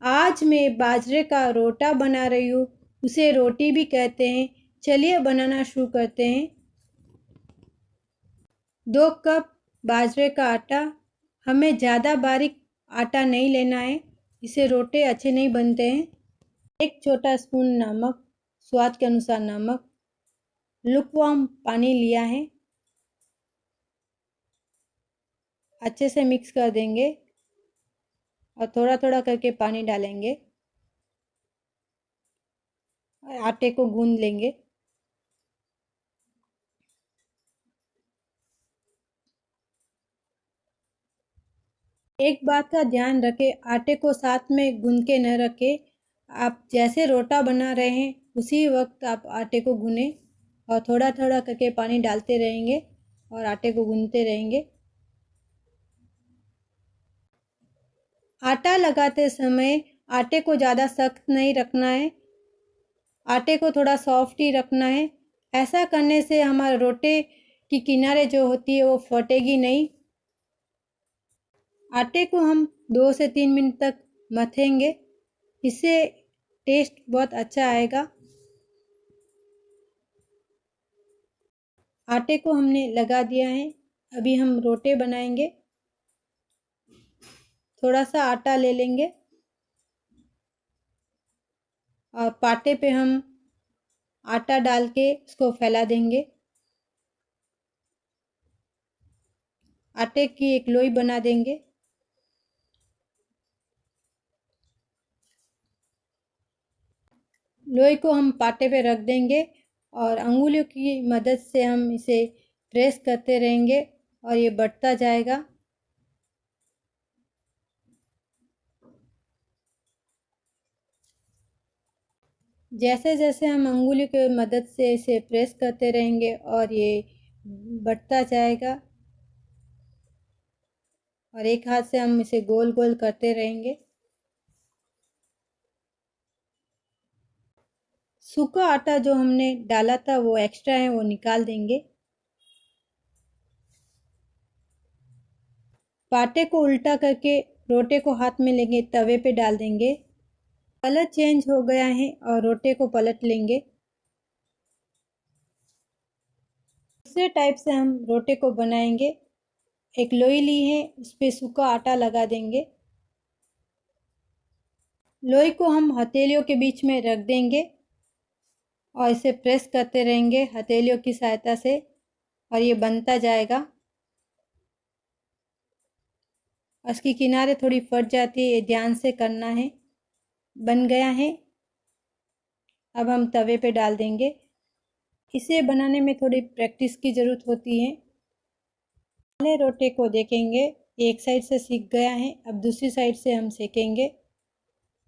आज मैं बाजरे का रोटा बना रही हूँ, उसे रोटी भी कहते हैं। चलिए बनाना शुरू करते हैं। 2 कप बाजरे का आटा। हमें ज़्यादा बारीक आटा नहीं लेना है, इससे रोटे अच्छे नहीं बनते हैं। 1 छोटा स्पून नमक, स्वाद के अनुसार नमक। लुकवार्म पानी लिया है, अच्छे से मिक्स कर देंगे और थोड़ा थोड़ा करके पानी डालेंगे और आटे को गूंद लेंगे। एक बात का ध्यान रखें, आटे को साथ में गूंद के न रखें। आप जैसे रोटा बना रहे हैं उसी वक्त आप आटे को गूनें और थोड़ा थोड़ा करके पानी डालते रहेंगे और आटे को गूंदते रहेंगे। आटा लगाते समय आटे को ज़्यादा सख्त नहीं रखना है, आटे को थोड़ा सॉफ्ट ही रखना है। ऐसा करने से हमारे रोटे की किनारे जो होती है वो फटेगी नहीं। आटे को हम 2 से 3 मिनट तक मथेंगे, इससे टेस्ट बहुत अच्छा आएगा। आटे को हमने लगा दिया है, अभी हम रोटे बनाएंगे। थोड़ा सा आटा ले लेंगे और पाटे पे हम आटा डाल के इसको फैला देंगे। आटे की एक लोई बना देंगे। लोई को हम पाटे पे रख देंगे और अंगुलियों की मदद से हम इसे प्रेस करते रहेंगे और ये बढ़ता जाएगा। जैसे जैसे हम अंगुली की मदद से इसे प्रेस करते रहेंगे और ये बढ़ता जाएगा और एक हाथ से हम इसे गोल गोल करते रहेंगे। सूखा आटा जो हमने डाला था वो एक्स्ट्रा है, वो निकाल देंगे। पाटे को उल्टा करके रोटे को हाथ में लेंगे, तवे पे डाल देंगे। कलर चेंज हो गया है और रोटे को पलट लेंगे। दूसरे टाइप से हम रोटे को बनाएंगे। एक लोई ली है, उस पर सूखा आटा लगा देंगे। लोई को हम हथेलियों के बीच में रख देंगे और इसे प्रेस करते रहेंगे हथेलियों की सहायता से और ये बनता जाएगा। उसकी किनारे थोड़ी फट जाती है, ये ध्यान से करना है। बन गया है, अब हम तवे पे डाल देंगे। इसे बनाने में थोड़ी प्रैक्टिस की ज़रूरत होती है। पहले रोटे को देखेंगे, एक साइड से सिक गया है, अब दूसरी साइड से हम सेकेंगे।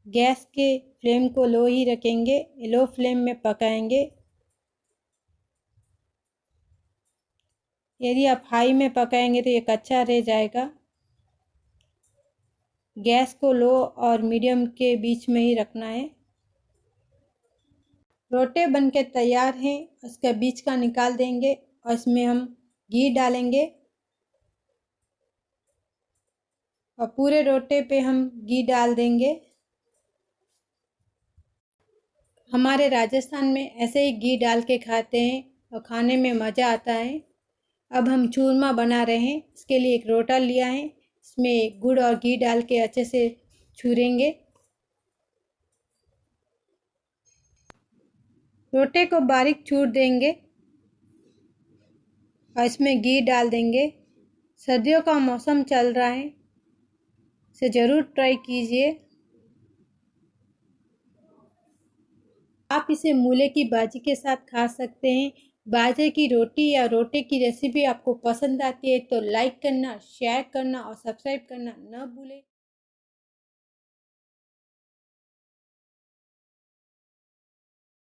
गैस के फ्लेम को लो ही रखेंगे, लो फ्लेम में पकाएंगे। यदि आप हाई में पकाएंगे तो ये कच्चा रह जाएगा। गैस को लो और मीडियम के बीच में ही रखना है। रोटे बनके तैयार हैं, उसका बीच का निकाल देंगे और इसमें हम घी डालेंगे और पूरे रोटे पे हम घी डाल देंगे। हमारे राजस्थान में ऐसे ही घी डाल के खाते हैं और खाने में मज़ा आता है। अब हम चूरमा बना रहे हैं, इसके लिए एक रोटा लिया है, इसमें गुड़ और घी डाल के अच्छे से छूरेंगे। रोटे को बारीक चूर देंगे और इसमें घी डाल देंगे। सर्दियों का मौसम चल रहा है, इसे ज़रूर ट्राई कीजिए। आप इसे मूले की भाजी के साथ खा सकते हैं। बाजरे की रोटी या रोटे की रेसिपी आपको पसंद आती है तो लाइक करना, शेयर करना और सब्सक्राइब करना न भूलें।